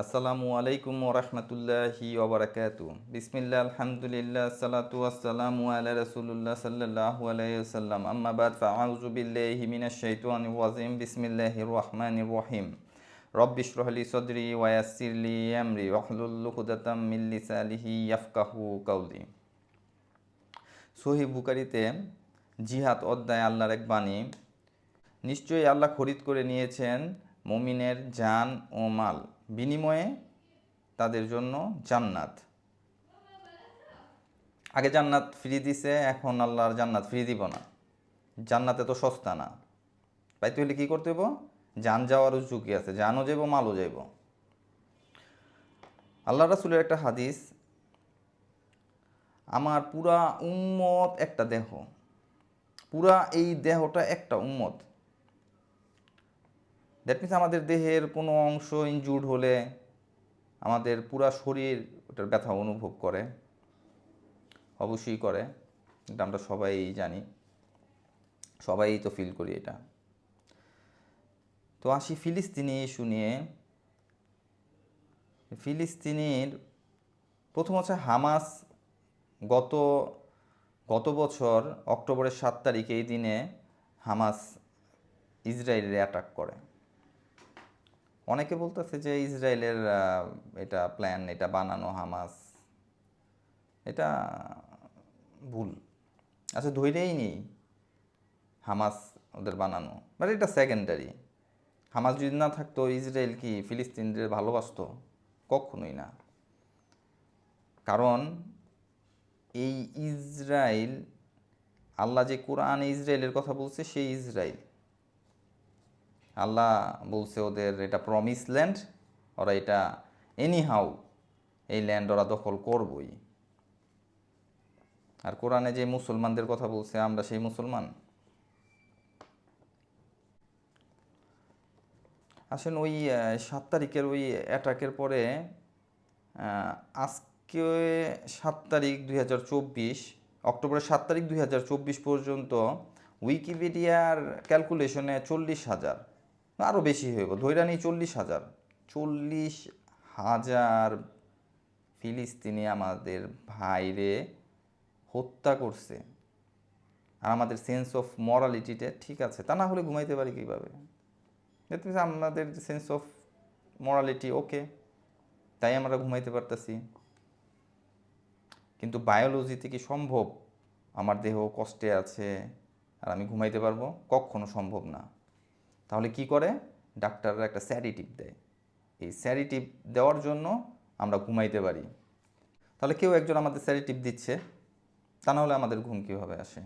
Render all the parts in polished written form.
আসসালামু আলাইকুম ওরহমতুল্লাহি ওবরাকাতু। বিসমিল্লাহ, আলহামদুলিল্লাহ, সালাতু ওয়াসসালামু আলা রাসূলিল্লাহ সাল্লাল্লাহু আলাইহি ওয়াসাল্লাম। আম্মা বাদ, ফাআউযু বিল্লাহি মিনাশ শাইতানির রাজিম। বিসমিল্লাহির রহমানির রহিম। রব্বি ইশরাহ লি সাদরি ওয়া ইয়াসসির লি আমরি ওয়াহলুল উকদাতাম মিন লিসানিহি ইয়াফকাহু কাওলি। সহিহ বুখারীতে জিহাদ অধ্যায় আল্লাহর এক বাণী, নিশ্চয়ই আল্লাহ খরিদ করে নিয়েছেন মুমিনের জান ও মাল, বিনিময়ে তাদের জন্য জান্নাত। আগে জান্নাত ফ্রি দিছে, এখন আল্লাহর জান্নাত ফ্রি দিব না। জান্নাতে তো সস্তা না, পাইতে হলে কী করতে হইব? জান যাওয়ারও ঝুঁকি আছে, জানও যাইব, মালও যাইব। আল্লাহ রাসূলের একটা হাদিস, আমার পুরা উম্মত একটা দেহ, পুরা এই দেহটা একটা উম্মত। দ্যাট মিনস আমাদের দেহের কোনো অংশ ইনজুর্ড হলে আমাদের পুরা শরীর ওটার ব্যথা অনুভব করে, অবশ্যই করে। এটা আমরা সবাই জানি, সবাই তো ফিল করি এটা। তো আসি ফিলিস্তিনি ইস্যু নিয়ে। ফিলিস্তিনির প্রথম হচ্ছে হামাস গত গত বছর অক্টোবরের 7 তারিখ, এই দিনে হামাস ইসরায়েলের অ্যাটাক করে। অনেকে বলতেছে যে ইসরায়েলের এটা প্ল্যান, এটা বানানো হামাস, এটা ভুল। আচ্ছা, ধৈর্যই নেই হামাস ওদের বানানো, বাট এটা সেকেন্ডারি। হামাস যদি না থাকতো, ইসরায়েল কি ফিলিস্তিনদের ভালোবাসতো? কখনোই না। কারণ এই ইসরায়েল, আল্লাহ যে কোরআনে ইসরায়েলের কথা বলছে, সেই ইসরায়েল আল্লাহ বলছে ওদের এটা প্রমিস ল্যান্ড, ওরা এটা এনি হাউ এই ল্যান্ড ওরা দখল করবই। আর কোরআনে যে মুসলমানদের কথা বলছে, আমরা সেই মুসলমান। আসেন, ওই 7 তারিখের ওই অ্যাটাকের পরে আজকে 7 তারিখ 2024, অক্টোবরের 7 তারিখ 2024 পর্যন্ত উইকিপিডিয়ার ক্যালকুলেশনে 40,000, আরও বেশি হইব, ধৈরা নিই 40,000, 40,000 ফিলিস্তিনি আমাদের ভাইরে হত্যা করছে। আর আমাদের সেন্স অফ মরালিটিটা ঠিক আছে, তা না হলে ঘুমাইতে পারি কীভাবে? আমাদের সেন্স অফ মরালিটি ওকে, তাই আমরা ঘুমাইতে পারতেছি। কিন্তু বায়োলজিতে কি সম্ভব আমার দেহ কষ্টে আছে আর আমি ঘুমাইতে পারবো? কখনো সম্ভব না। তাহলে কি করে? ডাক্তাররা একটা স্যাডিটিভ দেয়, এই স্যাডিটিভ দেওয়ার জন্য আমরা ঘুমাইতে পারি। তাহলে কেউ একজন আমাদের স্যাডিটিভ দিচ্ছে, তা না হলে আমাদের ঘুম কীভাবে আসে?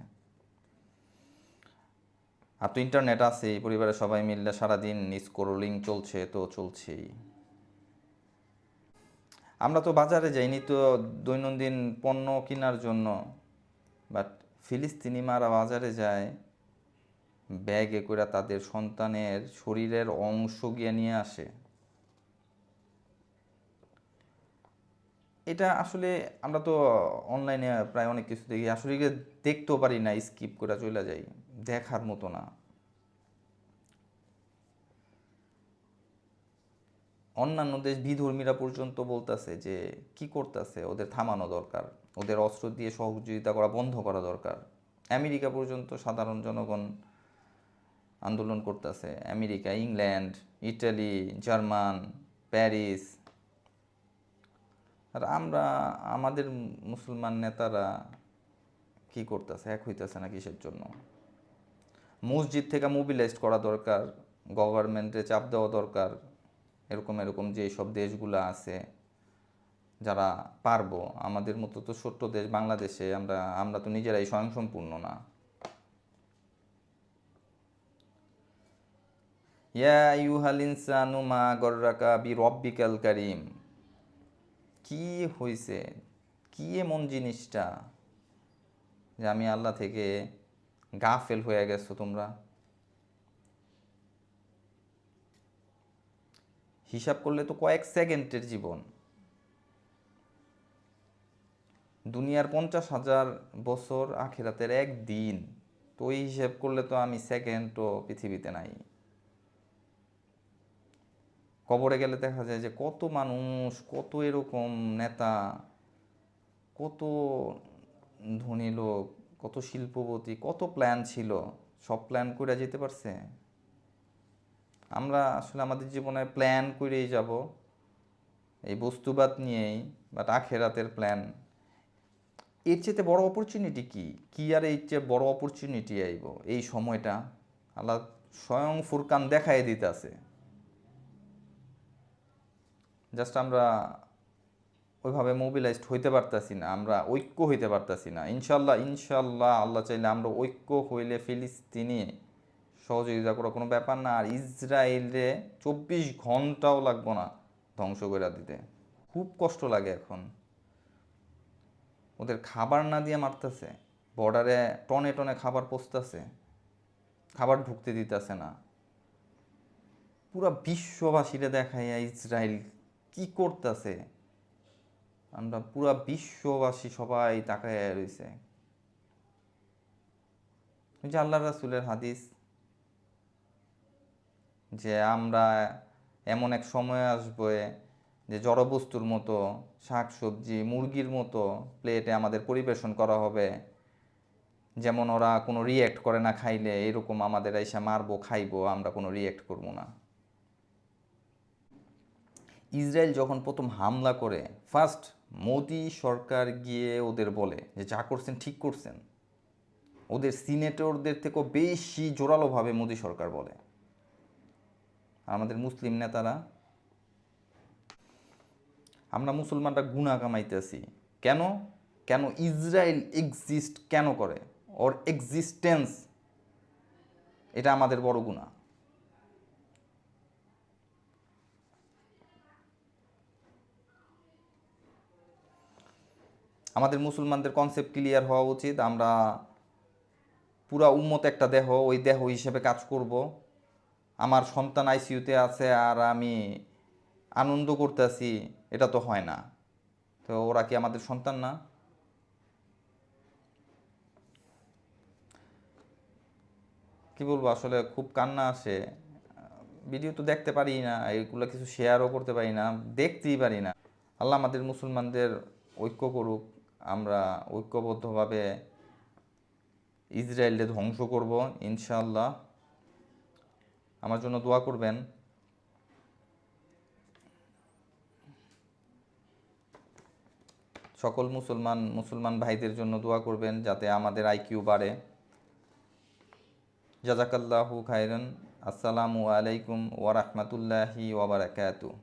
আর তো ইন্টারনেট আছে, পরিবারের সবাই মিললে সারাদিন স্ক্রোলিং চলছে, তো চলছেই। আমরা তো বাজারে যাইনি তো দৈনন্দিন পণ্য কেনার জন্য, বাট ফিলিস্তিনি মারা বাজারে যায়, ব্যাগে করে তাদের সন্তানের শরীরের অংশ গিয়ে নিয়ে আসে। এটা আসলে আমরা তো অনলাইনে প্রায় অনেক কিছু দেখি, আসলে দেখতেও পারি না, স্কিপ করে চলে যাই, দেখার মতো না। অন্যান্য দেশ বিধর্মীরা পর্যন্ত বলতেছে যে কি করতেছে, ওদের থামানো দরকার, ওদের অস্ত্র দিয়ে সহযোগিতা করা বন্ধ করা দরকার। আমেরিকা পর্যন্ত সাধারণ জনগণ আন্দোলন করতেছে, America, England, Italy, German, Paris. আর আমরা, আমাদের মুসলমান নেতারা কি করতেছে? এক হইতেছে না কিসের জন্য? মসজিদ থেকে মোবিলাইজ করা দরকার, গভর্নমেন্টে চাপ দেওয়া দরকার। এরকম এরকম যে সব দেশগুলো আছে যারা পারবো, আমাদের মতো তো ছোট্ট দেশ বাংলাদেশে আমরা আমরা তো নিজেরাই স্বয়ংসম্পূর্ণ না। ইয়া আইয়ুহাল ইনসানু মা গররাকা বিরব্বিকাল কারীম। কি হইছে? কি এমন জিনিসটা যে আমি আল্লাহ থেকে গাফেল হয়ে গেছো তোমরা? হিসাব করলে তো কয়েক সেকেন্ডের জীবন। দুনিয়ার 50,000 বছর, আখিরাতের একদিন। তো ওই হিসাব করলে তো আমি সেকেন্ডও পৃথিবীতে নাই। কবরে গেলে দেখা যায় যে কত মানুষ, কত এরকম নেতা, কত ধনী লোক, কত শিল্পপতি, কত প্ল্যান ছিল, সব প্ল্যান করে যেতে পারছে? আমরা আসলে আমাদের জীবনে প্ল্যান করেই যাব এই বস্তুবাদ নিয়েই, বাট আখেরাতের প্ল্যান, এর চেয়ে বড় অপরচুনিটি কি? কি আর এর চেয়ে বড় অপরচুনিটি আইব? এই সময়টা আল্লাহ স্বয়ং ফুরকান দেখাই দিতেছে। জাস্ট আমরা ওইভাবে মোবিলাইজড হইতে পারতাছি না, আমরা ঐক্য হইতে পারতাছি না। ইনশাল্লাহ, ইনশাল্লাহ আল্লাহ চাইলে আমরা ঐক্য হইলে ফিলিস্তিনি সহযোগিতা করা কোনো ব্যাপার না, আর ইসরায়েলে 24 ঘন্টাও লাগবো না ধ্বংস করে দিতে। খুব কষ্ট লাগে এখন, ওদের খাবার না দিয়ে মারতেছে, বর্ডারে টনে টনে খাবার পচতেছে, খাবার ঢুকতে দিতেছে না। পুরা বিশ্ববাসীরে দেখাইয়া ইসরায়েল কি করতেছে, আমরা পুরা বিশ্ববাসী সবাই তাকাইয়া রয়েছে। ওই যে আল্লাহ রাসূলের হাদিস, যে আমরা এমন এক সময় আসবে যে জড়বস্তুর মতো শাক সবজি মুরগির মতো প্লেটে আমাদের পরিবেশন করা হবে, যেমন ওরা কোনো রিয়্যাক্ট করে না খাইলে, এরকম আমাদের এসে মারবো, খাইবো, আমরা কোনো রিয়্যাক্ট করবো না। ইসরায়েল যখন প্রথম হামলা করে, ফার্স্ট মোদি সরকার গিয়ে ওদের বলে যে যা করছেন ঠিক করছেন। ওদের সিনেটরদের থেকেও বেশি জোরালোভাবে মোদি সরকার বলে। আমাদের মুসলিম নেতারা, আমরা মুসলমানরা গুনাহ কামাইতেছি কেন? কেন ইসরায়েল এক্সিস্ট কেন করে? ওর এক্সিস্টেন্স, এটা আমাদের বড় গুনাহ। আমাদের মুসলমানদের কনসেপ্ট ক্লিয়ার হওয়া উচিত। আমরা পুরা উম্মত একটা দেহ, ওই দেহ হিসেবে কাজ করব। আমার সন্তান আইসিইউতে আছে আর আমি আনন্দ করতেছি, এটা তো হয় না। তো ওরা কি আমাদের সন্তান না? কি বলবো, আসলে খুব কান্না আসে। ভিডিও তো দেখতে পারি না, এগুলো কিছু শেয়ারও করতে পারি না, দেখতেই পারি না। আল্লাহ আমাদের মুসলমানদের ঐক্য করুক, আমরা ঐক্যবদ্ধভাবে ইসরায়েলকে ধ্বংস করব ইনশাআল্লাহ। আমার জন্য দোয়া করবেন। সকল মুসলমান ভাইদের জন্য দোয়া করবেন যাতে আমাদের আইকিউ বাড়ে। জাজাকাল্লাহু খাইরান। আসসালামু আলাইকুম ওয়া রাহমাতুল্লাহি ওয়া বারাকাতুহু।